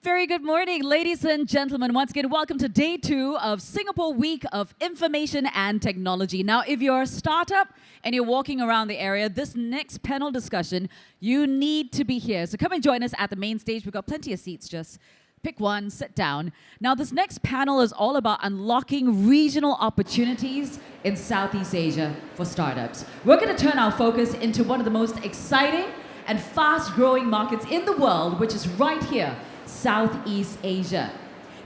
Very good morning, ladies and gentlemen. Once again, welcome to day 2 of Singapore Week of Information and Technology. Now, if you're a startup and you're walking around the area, this next panel discussion, you need to be here. So come and join us at the main stage. We've got plenty of seats. Just pick one, sit down. Now, this next panel is all about unlocking regional opportunities in Southeast Asia for startups. We're going to turn our focus into one of the most exciting and fast-growing markets in the world, which is right here, Southeast Asia.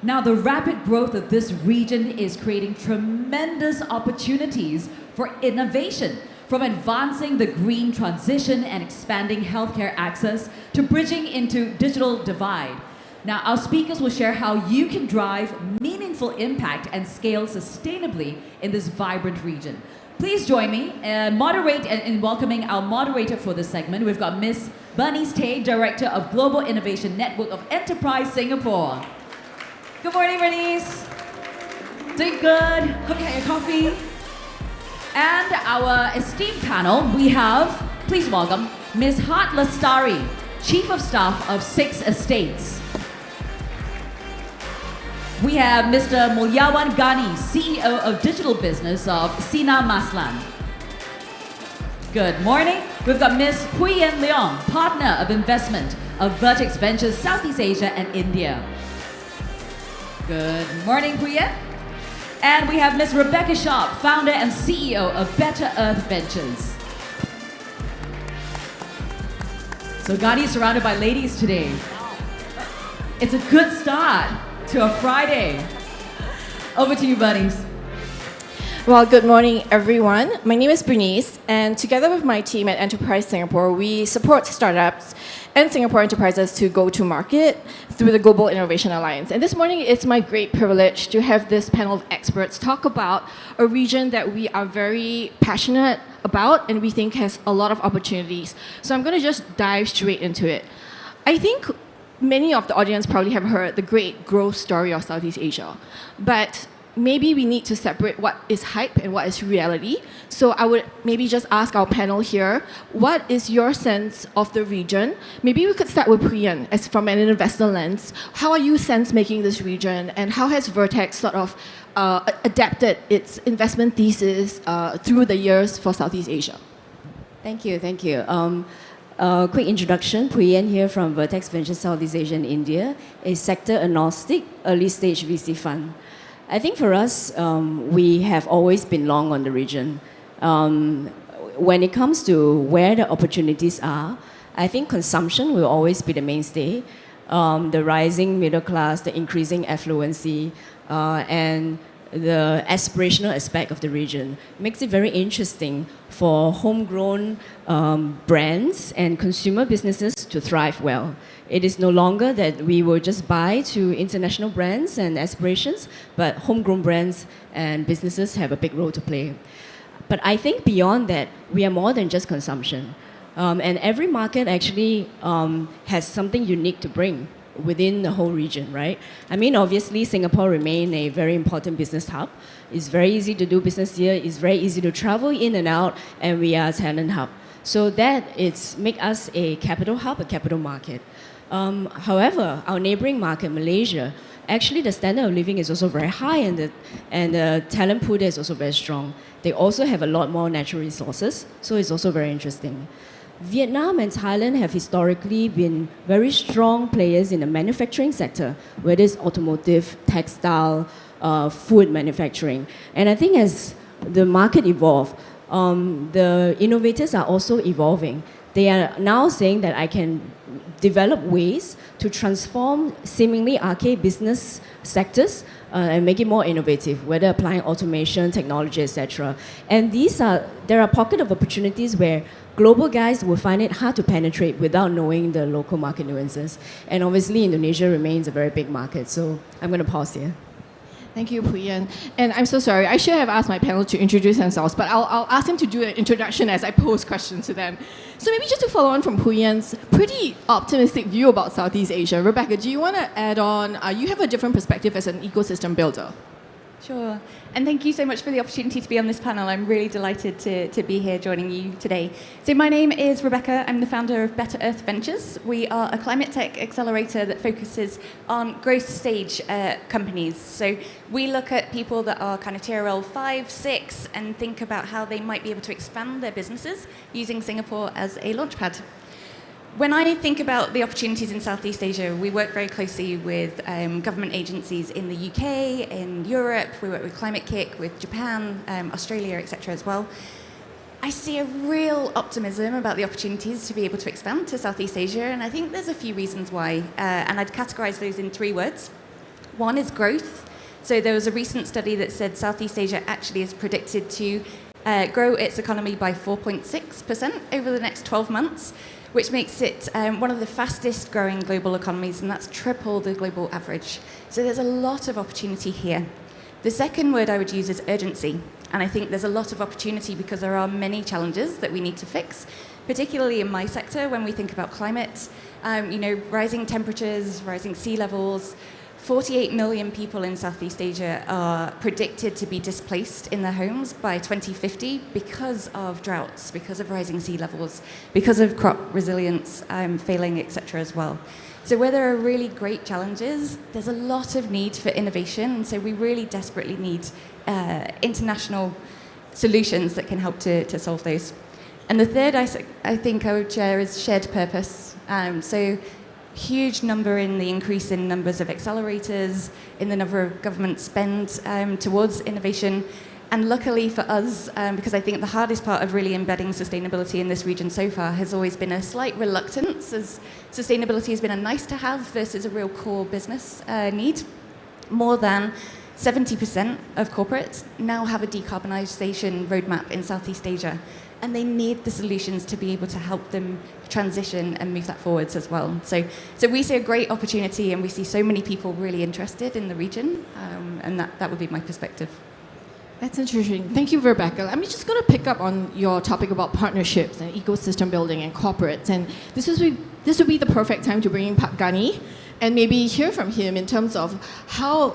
Now, the rapid growth of this region is creating tremendous opportunities for innovation, from advancing the green transition and expanding healthcare access to bridging into digital divide. Now, our speakers will share how you can drive meaningful impact and scale sustainably in this vibrant region. Please join me and moderate in welcoming our moderator for this segment. We've got Ms. Bernice Tay, Director of Global Innovation Network of Enterprise Singapore. Good morning, Bernice. Doing good? Hope you had your coffee. And our esteemed panel, we have, please welcome, Ms. Hat Lestari, Chief of Staff of Six Estates. We have Mr. Mulyawan Ghani, CEO of Digital Business of Sina Maslan. Good morning. We've got Ms. Huiyan Leong, Partner of Investment of Vertex Ventures Southeast Asia and India. Good morning, Huiyan. And we have Ms. Rebecca Sharp, Founder and CEO of Better Earth Ventures. So Ghani is surrounded by ladies today. It's a good start to a Friday. Over to you, buddies. Well, good morning, everyone. My name is Bernice, and together with my team at Enterprise Singapore, we support startups and Singapore enterprises to go to market through the Global Innovation Alliance. And this morning, it's my great privilege to have this panel of experts talk about a region that we are very passionate about and we think has a lot of opportunities. So I'm going to just dive straight into it. I think many of the audience probably have heard the great growth story of Southeast Asia, but maybe we need to separate what is hype and what is reality. So I would maybe just ask our panel here, what is your sense of the region? Maybe we could start with Priyan, as from an investor lens. How are you sense-making this region, and how has Vertex sort of adapted its investment thesis through the years for Southeast Asia? Thank you. Quick introduction, Priyan here from Vertex Ventures Southeast Asia and India, a sector-agnostic early-stage VC fund. I think for us, we have always been long on the region. When it comes to where the opportunities are, I think consumption will always be the mainstay. The rising middle class, the increasing affluency, and the aspirational aspect of the region makes it very interesting for homegrown brands and consumer businesses to thrive well. It is no longer that we will just buy to international brands and aspirations, but homegrown brands and businesses have a big role to play. But I think beyond that, we are more than just consumption. And every market actually has something unique to bring within the whole region, right? I mean, obviously, Singapore remains a very important business hub. It's very easy to do business here. It's very easy to travel in and out, and we are a talent hub. So that it's make us a capital hub, a capital market. However, our neighboring market, Malaysia, actually the standard of living is also very high, and the talent pool there is also very strong. They also have a lot more natural resources, so it's also very interesting. Vietnam and Thailand have historically been very strong players in the manufacturing sector, whether it's automotive, textile, food manufacturing. And I think as the market evolves, the innovators are also evolving. They are now saying that I can develop ways to transform seemingly archaic business sectors and make it more innovative, whether applying automation, technology, etc. And there are pockets of opportunities where global guys will find it hard to penetrate without knowing the local market nuances. And obviously, Indonesia remains a very big market. So I'm going to pause here. Thank you, Priyan. And I'm so sorry, I should have asked my panel to introduce themselves, but I'll ask them to do an introduction as I pose questions to them. So maybe just to follow on from Priyan's pretty optimistic view about Southeast Asia, Rebecca, do you want to add on, you have a different perspective as an ecosystem builder? Sure. And thank you so much for the opportunity to be on this panel. I'm really delighted to be here joining you today. So my name is Rebecca. I'm the founder of Better Earth Ventures. We are a climate tech accelerator that focuses on growth stage companies. So we look at people that are kind of TRL 5, 6, and think about how they might be able to expand their businesses using Singapore as a launchpad. When I think about the opportunities in Southeast Asia, we work very closely with government agencies in the UK, in Europe. We work with Climate Kick, with Japan, Australia, etc. as well. I see a real optimism about the opportunities to be able to expand to Southeast Asia, and I think there's a few reasons why. And I'd categorize those in 3 words. One is growth. So there was a recent study that said Southeast Asia actually is predicted to grow its economy by 4.6% over the next 12 months. Which makes it one of the fastest growing global economies, and that's triple the global average. So there's a lot of opportunity here. The second word I would use is urgency, and I think there's a lot of opportunity because there are many challenges that we need to fix, particularly in my sector when we think about climate, rising temperatures, rising sea levels. 48 million people in Southeast Asia are predicted to be displaced in their homes by 2050 because of droughts, because of rising sea levels, because of crop resilience failing, etc. as well. So where there are really great challenges, there's a lot of need for innovation, and so we really desperately need international solutions that can help to solve those. And the third I think I would share is shared purpose. So huge number in the increase in numbers of accelerators, in the number of government spend towards innovation. And luckily for us, because I think the hardest part of really embedding sustainability in this region so far has always been a slight reluctance, as sustainability has been a nice to have versus a real core business need. More than 70% of corporates now have a decarbonisation roadmap in Southeast Asia, and they need the solutions to be able to help them transition and move that forwards as well. So we see a great opportunity, and we see so many people really interested in the region, and that would be my perspective. That's interesting. Thank you, Rebecca. I'm just going to pick up on your topic about partnerships and ecosystem building and corporates. And this would be the perfect time to bring in Pak Ghani and maybe hear from him in terms of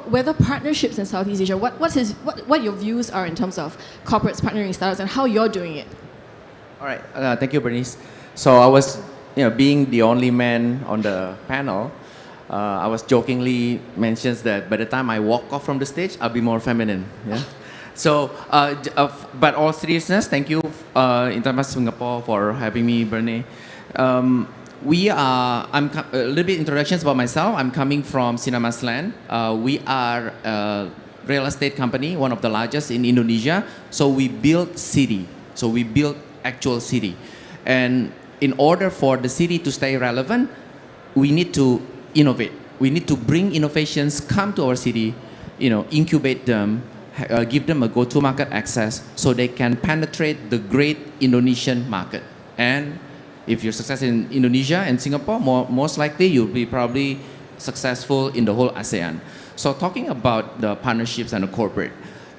whether partnerships in Southeast Asia, what your views are in terms of corporates partnering startups and how you're doing it. All right, thank you, Bernice. So I was, being the only man on the panel, I was jokingly mentions that by the time I walk off from the stage, I'll be more feminine. Yeah. So, but all seriousness, thank you, Intermas Singapore, for having me, Bernie. A little bit introductions about myself. I'm coming from Sinamasland. We are a real estate company, one of the largest in Indonesia. So we build city. So we build actual city. And in order for the city to stay relevant, we need to innovate. We need to bring innovations, come to our city, incubate them, give them a go-to-market access so they can penetrate the great Indonesian market. And if you're successful in Indonesia and Singapore, most likely you'll be probably successful in the whole ASEAN. So talking about the partnerships and the corporate,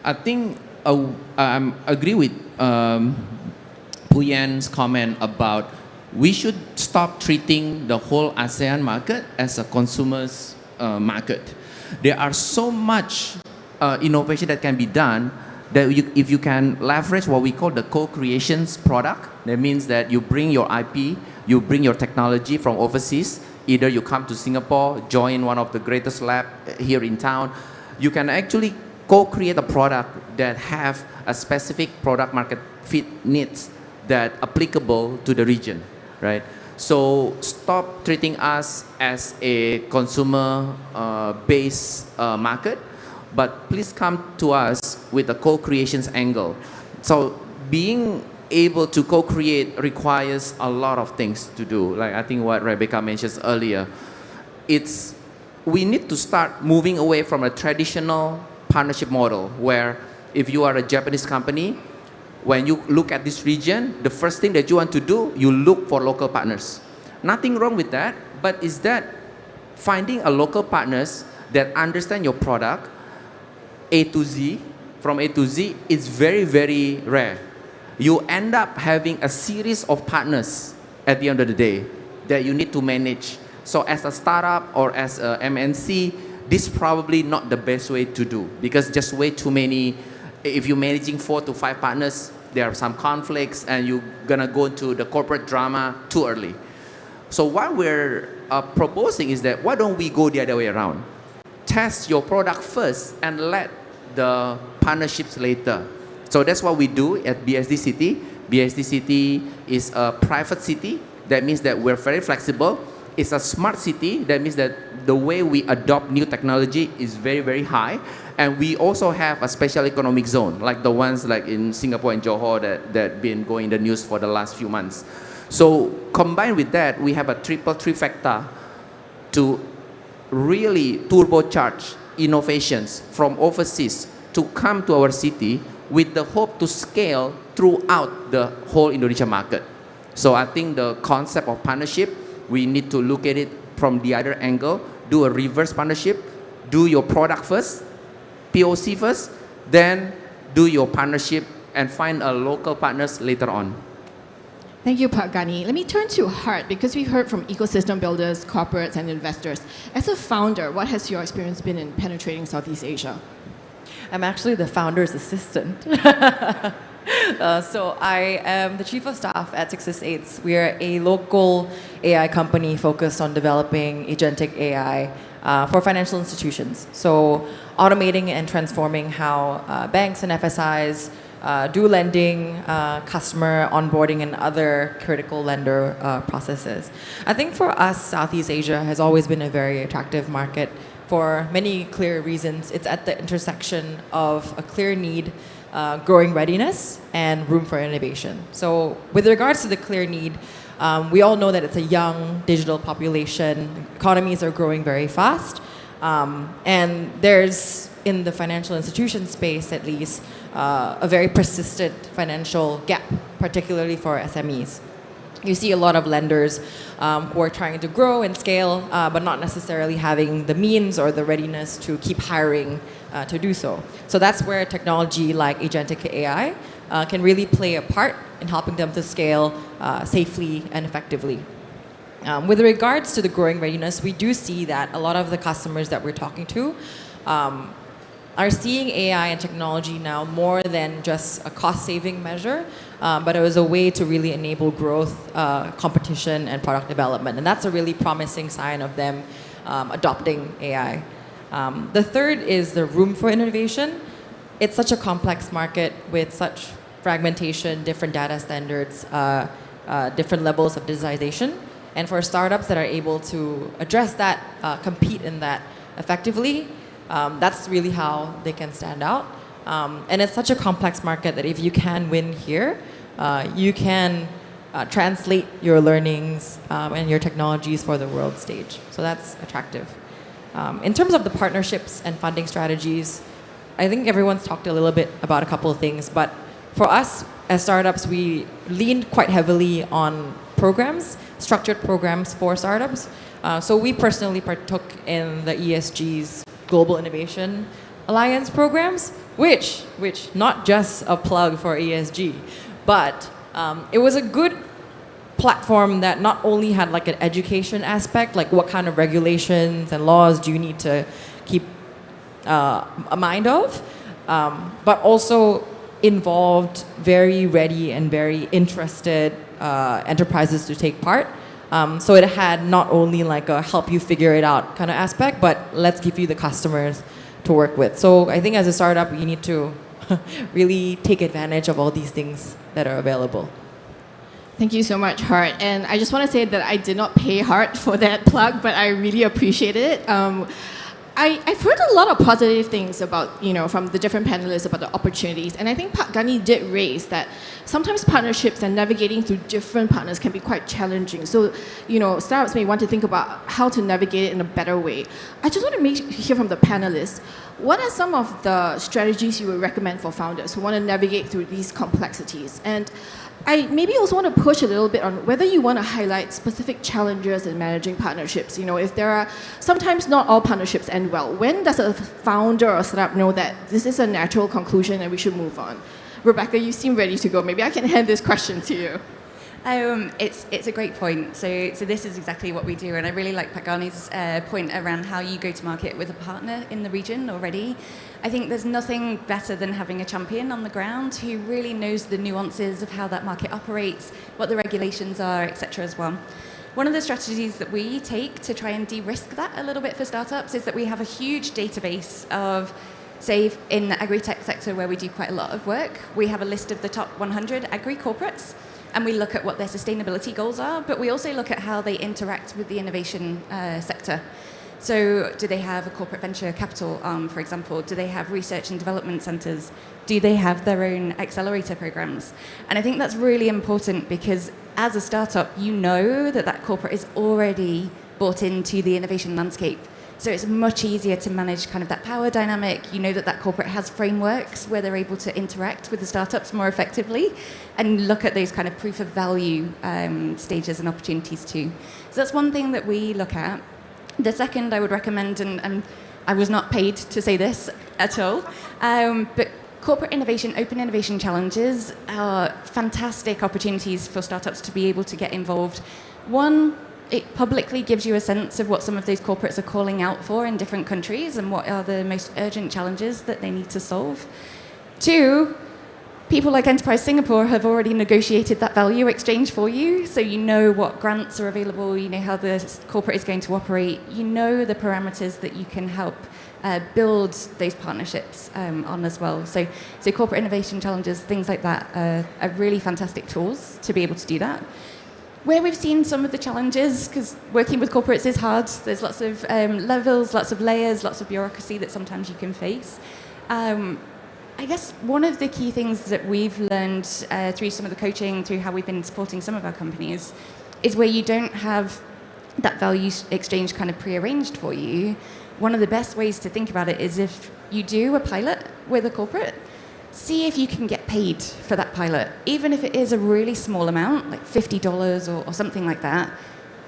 I think I agree with Puyen's comment about we should stop treating the whole ASEAN market as a consumer's market. There are so much innovation that can be done that if you can leverage what we call the co-creations product, that means that you bring your IP, you bring your technology from overseas, either you come to Singapore, join one of the greatest lab here in town, you can actually co-create a product that have a specific product market fit needs that applicable to the region, right? So stop treating us as a consumer-based market, but please come to us with a co-creations angle. So being able to co-create requires a lot of things to do. Like I think what Rebecca mentioned earlier, we need to start moving away from a traditional partnership model where if you are a Japanese company, when you look at this region, the first thing that you want to do, you look for local partners. Nothing wrong with that, but is that finding a local partners that understand your product A to Z, from A to Z, is very, very rare. You end up having a series of partners at the end of the day that you need to manage. So as a startup or as a MNC, this probably not the best way to do, because just way too many. If you're managing 4 to 5 partners, there are some conflicts and you're gonna go into the corporate drama too early. So what we're proposing is that why don't we go the other way around? Test your product first and let the partnerships later. So that's what we do at BSD City. BSD City is a private city. That means that we're very flexible. It's a smart city. That means that the way we adopt new technology is very, very high. And we also have a special economic zone, like the ones like in Singapore and Johor that been going in the news for the last few months. So combined with that, we have a triple trifecta to really turbocharge innovations from overseas to come to our city with the hope to scale throughout the whole Indonesia market. So I think the concept of partnership, we need to look at it from the other angle, do a reverse partnership, do your product first, POC first, then do your partnership and find a local partners later on. Thank you, Pak Ghani. Let me turn to Hart, because we heard from ecosystem builders, corporates, and investors. As a founder, what has your experience been in penetrating Southeast Asia? I'm actually the founder's assistant. So I am the chief of staff at 668. We are a local AI company focused on developing agentic AI for financial institutions. So automating and transforming how banks and FSIs do lending, customer onboarding, and other critical lender processes. I think for us, Southeast Asia has always been a very attractive market for many clear reasons. It's at the intersection of a clear need, growing readiness, and room for innovation. So with regards to the clear need, we all know that it's a young digital population. Economies are growing very fast. And there's, in the financial institution space at least, a very persistent financial gap, particularly for SMEs. You see a lot of lenders who are trying to grow and scale, but not necessarily having the means or the readiness to keep hiring to do so. So that's where technology like agentic AI can really play a part in helping them to scale safely and effectively. With regards to the growing readiness, we do see that a lot of the customers that we're talking to are seeing AI and technology now more than just a cost-saving measure, but it was a way to really enable growth, competition, and product development. And that's a really promising sign of them adopting AI. The third is the room for innovation. It's such a complex market with such fragmentation, different data standards, different levels of digitization. And for startups that are able to address that, compete in that effectively, that's really how they can stand out. And it's such a complex market that if you can win here, you can translate your learnings and your technologies for the world stage. So that's attractive. In terms of the partnerships and funding strategies, I think everyone's talked a little bit about a couple of things, but for us as startups, we leaned quite heavily on programs, structured programs for startups. So we personally partook in the ESG's Global Innovation Alliance programs, which not just a plug for ESG, but it was a good platform that not only had like an education aspect, like what kind of regulations and laws do you need to keep a mind of, but also involved very ready and very interested enterprises to take part. So it had not only like a help you figure it out kind of aspect, but let's give you the customers to work with. So I think as a startup, you need to really take advantage of all these things that are available. Thank you so much, Hart. And I just want to say that I did not pay Hart for that plug, but I really appreciate it. I've heard a lot of positive things about, from the different panelists about the opportunities. And I think Pak Ghani did raise that sometimes partnerships and navigating through different partners can be quite challenging. So, startups may want to think about how to navigate it in a better way. I just want to hear from the panelists, what are some of the strategies you would recommend for founders who want to navigate through these complexities? And I maybe also want to push a little bit on whether you want to highlight specific challenges in managing partnerships. If there are, sometimes not all partnerships end well. When does a founder or startup know that this is a natural conclusion and we should move on? Rebecca, you seem ready to go. Maybe I can hand this question to you. It's a great point. So this is exactly what we do, and I really like Pagani's point around how you go to market with a partner in the region already. I think there's nothing better than having a champion on the ground who really knows the nuances of how that market operates, what the regulations are, etc. as well. One of the strategies that we take to try and de-risk that a little bit for startups is that we have a huge database of, say, in the agri-tech sector where we do quite a lot of work, we have a list of the top 100 agri-corporates, and we look at what their sustainability goals are, but we also look at how they interact with the innovation sector. So do they have a corporate venture capital arm, for example? Do they have research and development centers? Do they have their own accelerator programs? And I think that's really important because as a startup, you know that that corporate is already bought into the innovation landscape. So it's much easier to manage kind of that power dynamic. You know that that corporate has frameworks where they're able to interact with the startups more effectively and look at those kind of proof of value stages and opportunities too. So that's one thing that we look at. The second I would recommend, and I was not paid to say this at all, but corporate innovation, open innovation challenges are fantastic opportunities for startups to be able to get involved. One, it publicly gives you a sense of what some of those corporates are calling out for in different countries and what are the most urgent challenges that they need to solve. Two, people like Enterprise Singapore have already negotiated that value exchange for you, so you know what grants are available, you know how the corporate is going to operate, you know the parameters that you can help build those partnerships on as well. So corporate innovation challenges, things like that are really fantastic tools to be able to do that. Where we've seen some of the challenges, because working with corporates is hard, there's lots of levels, lots of layers, lots of bureaucracy that sometimes you can face. I guess one of the key things that we've learned through some of the coaching, through how we've been supporting some of our companies, is where you don't have that value exchange kind of prearranged for you. One of the best ways to think about it is if you do a pilot with a corporate, see if you can get paid for that pilot. Even if it is a really small amount, like $50 or something like that,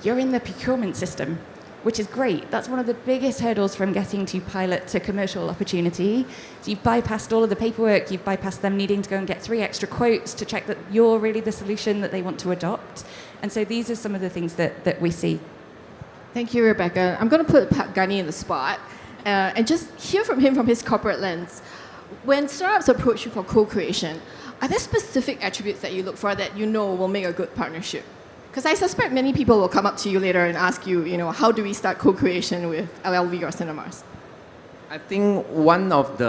you're in the procurement system, which is great. That's one of the biggest hurdles from getting to pilot to commercial opportunity. So you've bypassed all of the paperwork, you've bypassed them needing to go and get 3 extra quotes to check that you're really the solution that they want to adopt. And so these are some of the things that we see. Thank you, Rebecca. I'm going to put Gani in the spot and just hear from him from his corporate lens. When startups approach you for co-creation, are there specific attributes that you look for that you know will make a good partnership? Because I suspect many people will come up to you later and ask you, how do we start co-creation with LLV or Cinemas? I think one of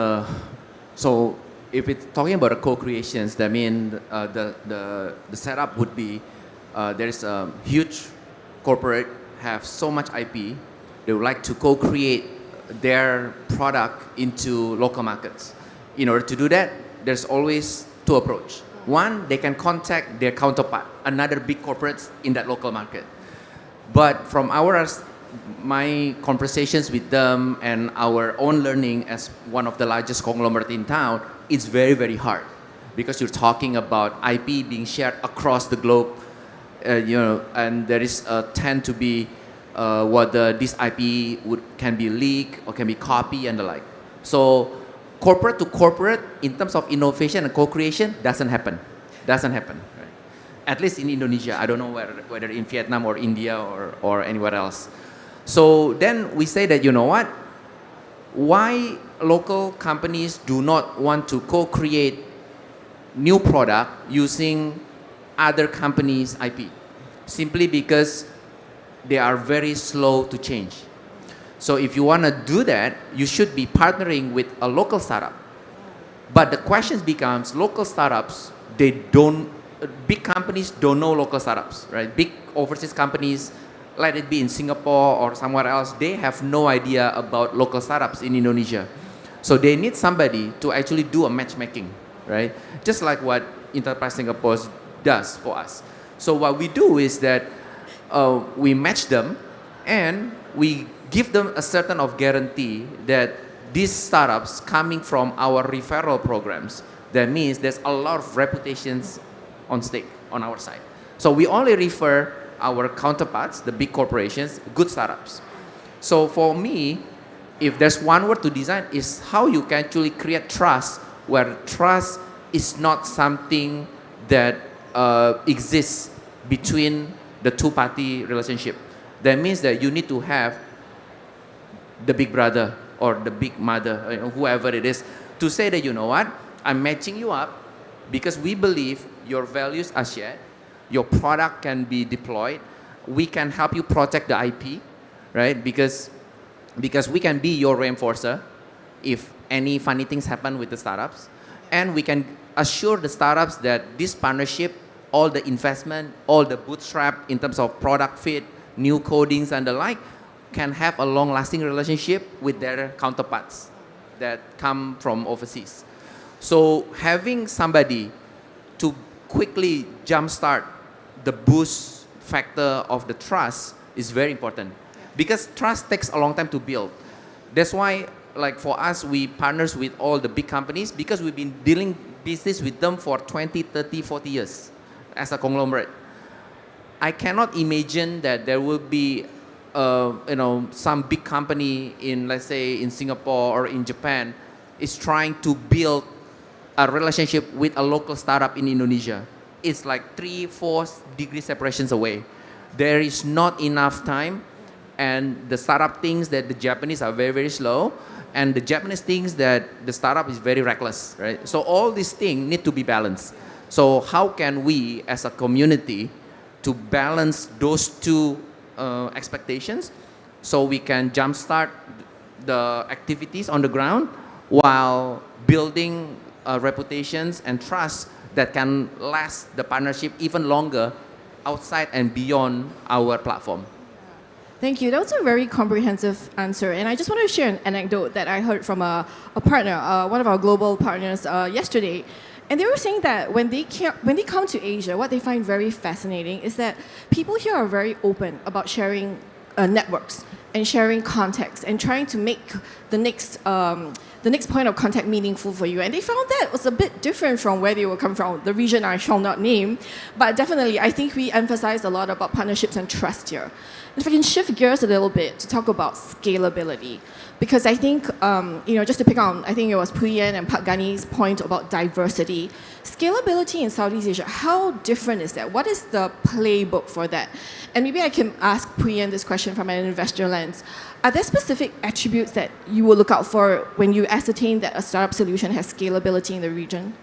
so if it's talking about the co-creations, that means the setup would be there is a huge corporate have so much IP, they would like to co-create their product into local markets. In order to do that, there's always 2 approaches. One, they can contact their counterpart, another big corporates in that local market. But from my conversations with them and our own learning as one of the largest conglomerate in town, it's very, very hard because you're talking about IP being shared across the globe, and there is tend to be whether this IP can be leaked or can be copied and the like. So corporate to corporate, in terms of innovation and co-creation, doesn't happen. Right? At least in Indonesia. I don't know whether in Vietnam or India or anywhere else. So then we say that, why local companies do not want to co-create new product using other companies' IP? Simply because they are very slow to change. So if you want to do that, you should be partnering with a local startup. But the question becomes, local startups, big companies don't know local startups, right? Big overseas companies, let it be in Singapore or somewhere else, they have no idea about local startups in Indonesia. So they need somebody to actually do a matchmaking, right? Just like what Enterprise Singapore does for us. So what we do is that we match them and we give them a certain of guarantee that these startups coming from our referral programs, that means there's a lot of reputations on stake on our side. So we only refer our counterparts, the big corporations, good startups. So for me, if there's one word to design, is how you can actually create trust, where trust is not something that exists between the two-party relationship. That means that you need to have the big brother or the big mother, whoever it is, to say that, you know what, I'm matching you up because we believe your values are shared, your product can be deployed, we can help you protect the IP, right? Because we can be your reinforcer if any funny things happen with the startups, and we can assure the startups that this partnership, all the investment, all the bootstrap in terms of product fit, new codings and the like, can have a long-lasting relationship with their counterparts that come from overseas. So having somebody to quickly jumpstart the boost factor of the trust is very important, because trust takes a long time to build. That's why, like for us, we partners with all the big companies because we've been dealing business with them for 20, 30, 40 years as a conglomerate. I cannot imagine that there will be some big company in, let's say, in Singapore or in Japan is trying to build a relationship with a local startup in Indonesia. It's like 3-4 degree separations away. There is not enough time, and the startup thinks that the Japanese are very, very slow, and the Japanese thinks that the startup is very reckless, right? So all these things need to be balanced. So how can we, as a community, to balance those two expectations so we can jumpstart the activities on the ground while building reputations and trust that can last the partnership even longer outside and beyond our platform. Thank you. That was a very comprehensive answer. And I just want to share an anecdote that I heard from a partner, one of our global partners yesterday. And they were saying that when they come to Asia, what they find very fascinating is that people here are very open about sharing networks and sharing contacts and trying to make the next point of contact meaningful for you. And they found that was a bit different from where they were coming from, the region I shall not name. But definitely, I think we emphasized a lot about partnerships and trust here. And if I can shift gears a little bit to talk about scalability. Because I think, just to pick on, I think it was Puyen and Pak Gani's point about diversity. Scalability in Southeast Asia, how different is that? What is the playbook for that? And maybe I can ask Puyen this question from an investor lens. Are there specific attributes that you will look out for when you ascertain that a startup solution has scalability in the region?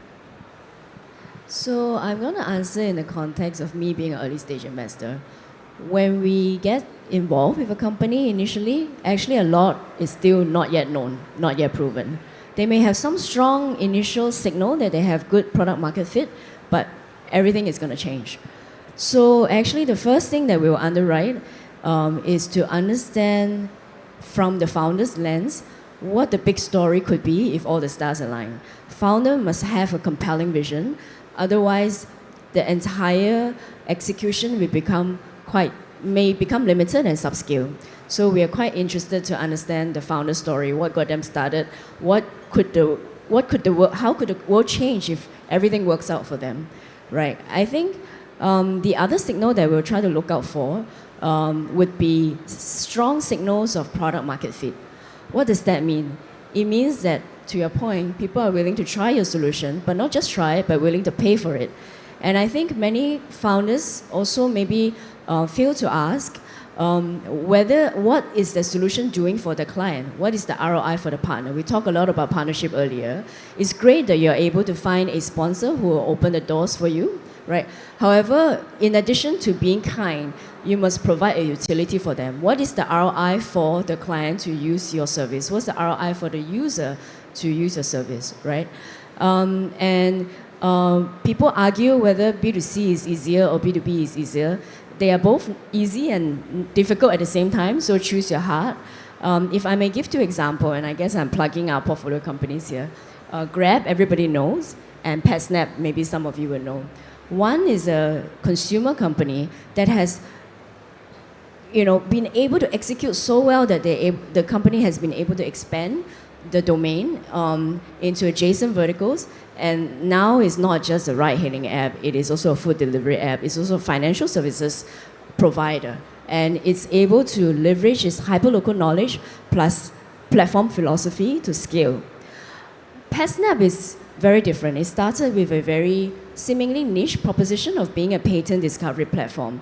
So I'm going to answer in the context of me being an early stage investor. When we get involved with a company initially, actually a lot is still not yet known, not yet proven. They may have some strong initial signal that they have good product market fit, but everything is going to change. So actually the first thing that we will underwrite is to understand from the founder's lens what the big story could be if all the stars align. Founder must have a compelling vision, otherwise the entire execution may become limited and subscale. So we are quite interested to understand the founder story, what got them started, how could the world change if everything works out for them, right? I think the other signal that we'll try to look out for would be strong signals of product market fit. What does that mean? It means that, to your point, people are willing to try your solution, but not just try it, but willing to pay for it. And I think many founders also maybe fail to ask what is the solution doing for the client? What is the ROI for the partner? We talked a lot about partnership earlier. It's great that you're able to find a sponsor who will open the doors for you, right? However, in addition to being kind, you must provide a utility for them. What is the ROI for the client to use your service? What's the ROI for the user to use your service, right? People argue whether B2C is easier or B2B is easier. They are both easy and difficult at the same time, so choose your heart. If I may give two examples, and I guess I'm plugging our portfolio companies here. Grab, everybody knows, and PetSnap, maybe some of you will know. One is a consumer company that has been able to execute so well that the company has been able to expand the domain into adjacent verticals, and now it's not just a ride-hailing app, it is also a food delivery app, it's also a financial services provider, and it's able to leverage its hyperlocal knowledge plus platform philosophy to scale. PetSnap is very different. It started with a very seemingly niche proposition of being a patent discovery platform,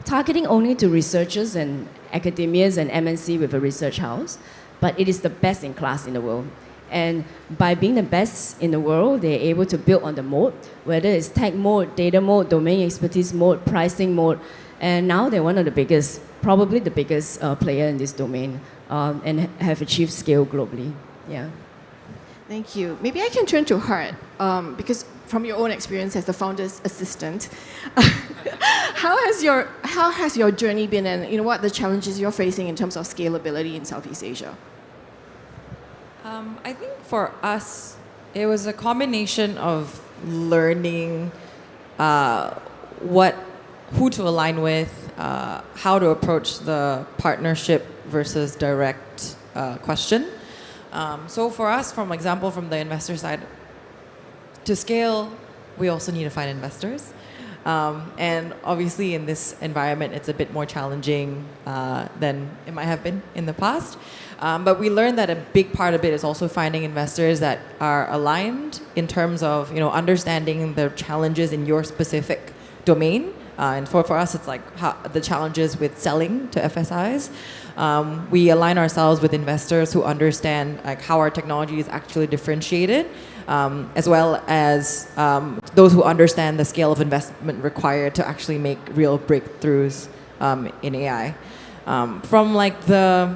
targeting only to researchers and academias and MNC with a research house, but it is the best in class in the world. And by being the best in the world, they're able to build on the moat, whether it's tech moat, data moat, domain expertise moat, pricing moat, and now they're one of the biggest, probably the biggest player in this domain, and have achieved scale globally. Yeah. Thank you. Maybe I can turn to Hart, because from your own experience as the founder's assistant, how has your journey been, and what are the challenges you're facing in terms of scalability in Southeast Asia? I think for us, it was a combination of learning who to align with, how to approach the partnership versus direct question. So for us, from the investor side, to scale, we also need to find investors. And obviously in this environment, it's a bit more challenging than it might have been in the past. But we learned that a big part of it is also finding investors that are aligned in terms of understanding the challenges in your specific domain. And for us, it's like the challenges with selling to FSIs. We align ourselves with investors who understand how our technology is actually differentiated, as well as those who understand the scale of investment required to actually make real breakthroughs in AI. From the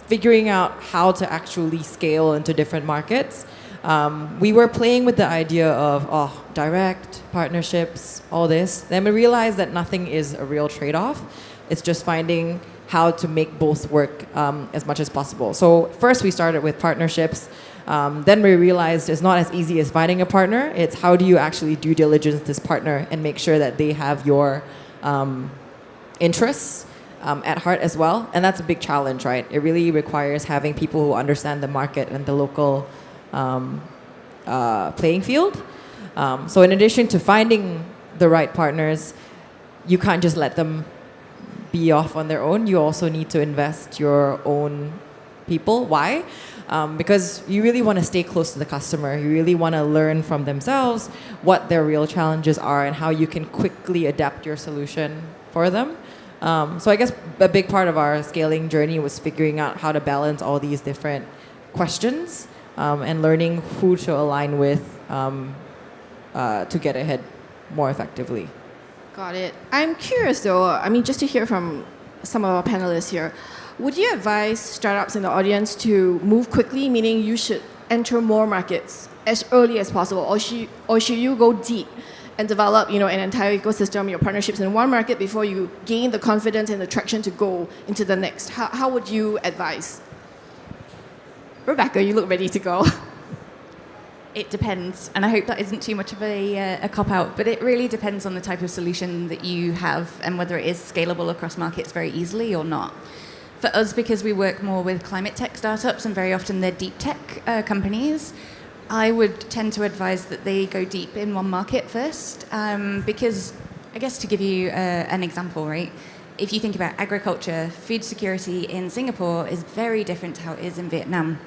figuring out how to actually scale into different markets, we were playing with the idea of direct partnerships, all this. Then we realized that nothing is a real trade-off. It's just finding how to make both work as much as possible. So first we started with partnerships. Then we realized it's not as easy as finding a partner. It's how do you actually due diligence this partner and make sure that they have your interests at heart as well. And that's a big challenge, right? It really requires having people who understand the market and the local playing field. So in addition to finding the right partners, you can't just let them be off on their own. You also need to invest your own people. Why? Because you really want to stay close to the customer. You really want to learn from themselves what their real challenges are and how you can quickly adapt your solution for them. So I guess a big part of our scaling journey was figuring out how to balance all these different questions and learning who to align with to get ahead more effectively. Got it. I'm curious though, just to hear from some of our panelists here, would you advise startups in the audience to move quickly, meaning you should enter more markets as early as possible, or should you go deep and develop an entire ecosystem, your partnerships in one market before you gain the confidence and the traction to go into the next? How would you advise? Rebecca, you look ready to go. It depends, and I hope that isn't too much of a cop-out, but it really depends on the type of solution that you have and whether it is scalable across markets very easily or not. For us, because we work more with climate tech startups and very often they're deep tech companies, I would tend to advise that they go deep in one market first, because I guess to give you an example, right? If you think about agriculture, food security in Singapore is very different to how it is in Vietnam.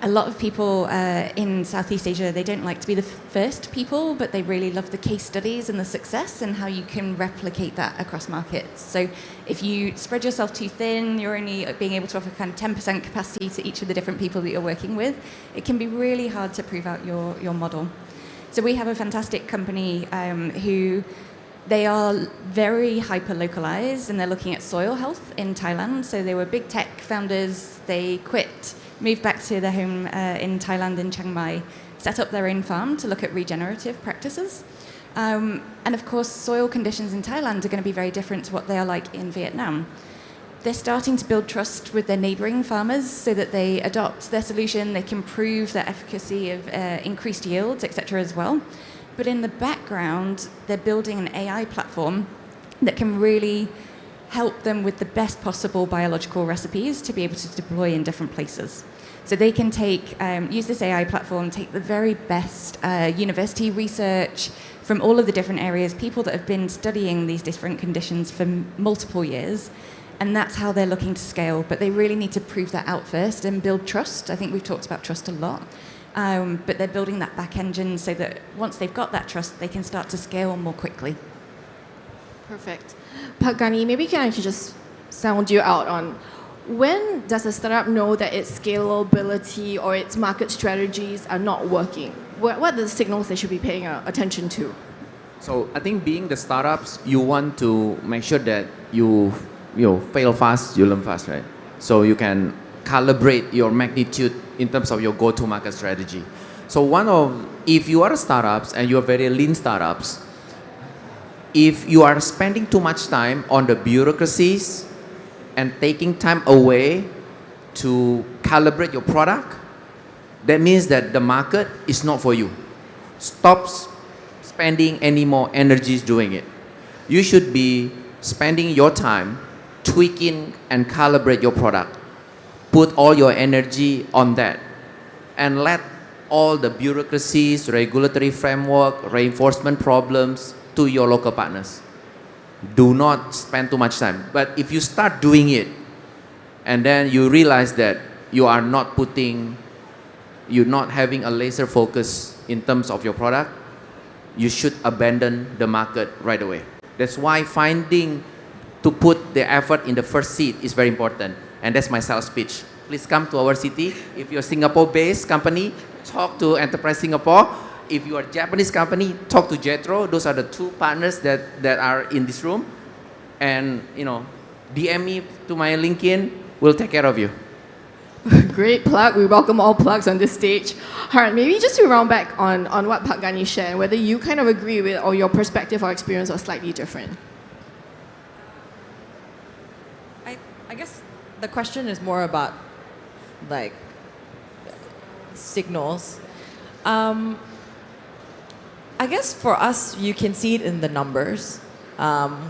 A lot of people in Southeast Asia, they don't like to be the first people, but they really love the case studies and the success and how you can replicate that across markets. So if you spread yourself too thin, you're only being able to offer kind of 10% capacity to each of the different people that you're working with, it can be really hard to prove out your model. So we have a fantastic company who they are very hyper-localized and they're looking at soil health in Thailand. So they were big tech founders, they quit, moved back to their home in Thailand, in Chiang Mai, set up their own farm to look at regenerative practices. And of course, soil conditions in Thailand are going to be very different to what they are like in Vietnam. They're starting to build trust with their neighboring farmers so that they adopt their solution, they can prove their efficacy of increased yields, etc. as well. But in the background, they're building an AI platform that can really help them with the best possible biological recipes to be able to deploy in different places. So they can use this AI platform, take the very best university research from all of the different areas, people that have been studying these different conditions for multiple years, and that's how they're looking to scale. But they really need to prove that out first and build trust. I think we've talked about trust a lot. but they're building that back engine so that once they've got that trust, they can start to scale more quickly. Perfect. Pagani, maybe can I just sound you out on when does a startup know that its scalability or its market strategies are not working? What are the signals they should be paying attention to? So I think being the startups, you want to make sure that you fail fast, you learn fast, right? So you can calibrate your magnitude in terms of your go-to-market strategy. So if you are startups and you are very lean startups, if you are spending too much time on the bureaucracies and taking time away to calibrate your product, that means that the market is not for you. Stop spending any more energies doing it. You should be spending your time tweaking and calibrate your product. Put all your energy on that and let all the bureaucracies, regulatory framework, reinforcement problems to your local partners. Do not spend too much time. But if you start doing it and then you realize that you're not having a laser focus in terms of your product, you should abandon the market right away. That's why finding to put the effort in the first seat is very important. And that's my sales pitch. Please come to our city. If you're a Singapore-based company, talk to Enterprise Singapore. If you are a Japanese company, talk to Jetro. Those are the two partners that are in this room. And, DM me to my LinkedIn. We'll take care of you. Great plug. We welcome all plugs on this stage. Haran, maybe just to round back on what Pagani shared, whether you kind of agree with or your perspective or experience was slightly different. I guess the question is more about like signals. I guess for us, you can see it in the numbers.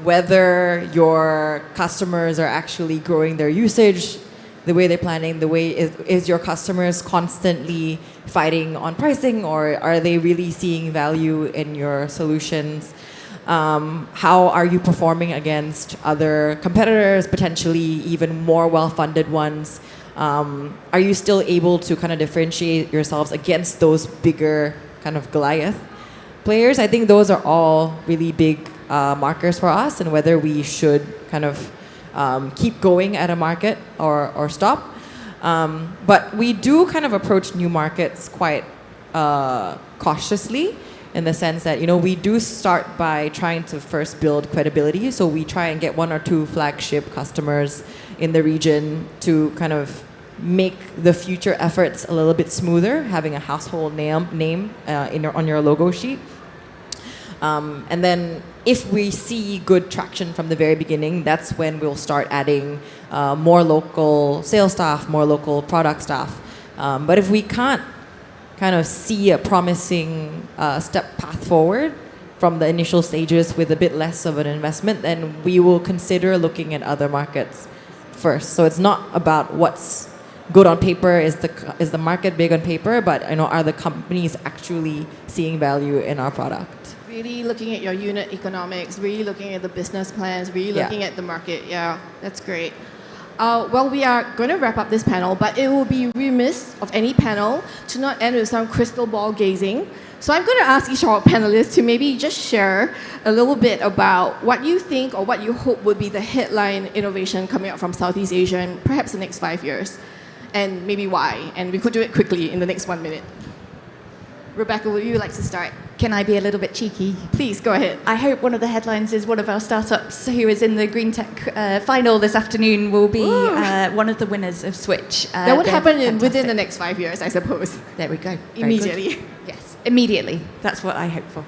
Whether your customers are actually growing their usage the way they're planning, is your customers constantly fighting on pricing, or are they really seeing value in your solutions? How are you performing against other competitors, potentially even more well-funded ones? Are you still able to kind of differentiate yourselves against those bigger kind of Goliath players? I think those are all really big markers for us, and whether we should kind of keep going at a market or stop. But we do kind of approach new markets quite cautiously, in the sense that we do start by trying to first build credibility. So we try and get 1 or 2 flagship customers in the region to kind of make the future efforts a little bit smoother, having a household name on your logo sheet. And then if we see good traction from the very beginning, that's when we'll start adding more local sales staff, more local product staff. But if we can't kind of see a promising step path forward from the initial stages with a bit less of an investment, then we will consider looking at other markets first. So it's not about what's good on paper, is the market big on paper, but are the companies actually seeing value in our product? Really looking at your unit economics, really looking at the business plans, really looking at the market. Yeah, that's great. Well, we are going to wrap up this panel, but it will be remiss of any panel to not end with some crystal ball gazing. So I'm going to ask each of our panelists to maybe just share a little bit about what you think or what you hope would be the headline innovation coming out from Southeast Asia in perhaps the next 5 years, and maybe why. And we could do it quickly in the next 1 minute. Rebecca, would you like to start? Can I be a little bit cheeky? Please, go ahead. I hope one of the headlines is one of our startups who is in the Green Tech final this afternoon will be one of the winners of Switch. That would they're happen fantastic. within the next 5 years, I suppose. There we go. Very good. Immediately. Yes, immediately. That's what I hope for.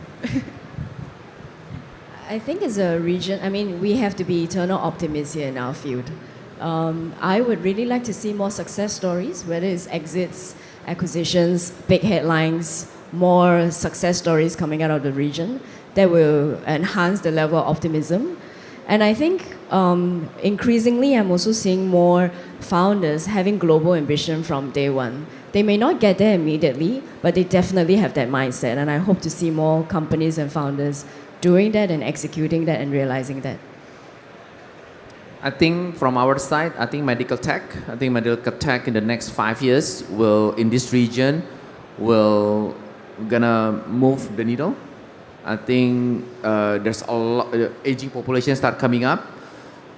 I think as a region, we have to be eternal optimists here in our field. I would really like to see more success stories, whether it's exits, acquisitions, big headlines, more success stories coming out of the region that will enhance the level of optimism. And I think increasingly I'm also seeing more founders having global ambition from day one. They may not get there immediately, but they definitely have that mindset. And I hope to see more companies and founders doing that and executing that and realizing that. I think from our side, medical tech in the next 5 years in this region will gonna move the needle. I think there's a lot aging population start coming up,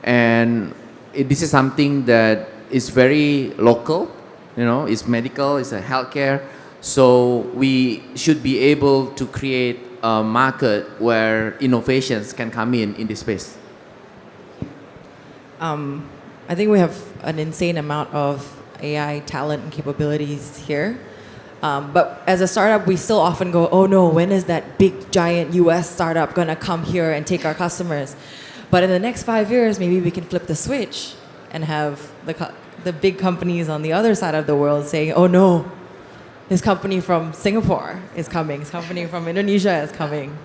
and this is something that is very local. It's medical, it's a healthcare. So we should be able to create a market where innovations can come in this space. I think we have an insane amount of AI talent and capabilities here. But as a startup, we still often go, oh no, when is that big giant US startup gonna come here and take our customers? But in the next 5 years, maybe we can flip the switch and have the big companies on the other side of the world saying, oh no, this company from Singapore is coming, this company from Indonesia is coming.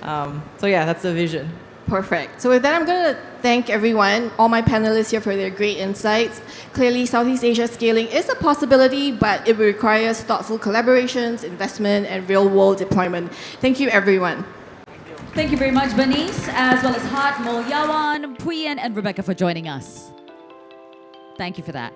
So yeah, that's the vision. Perfect. So with that, I'm going to thank everyone, all my panelists here for their great insights. Clearly, Southeast Asia scaling is a possibility, but it requires thoughtful collaborations, investment, and real-world deployment. Thank you, everyone. Thank you very much, Bernice, as well as Hart, Mulyawan, Puyen, and Rebecca for joining us. Thank you for that.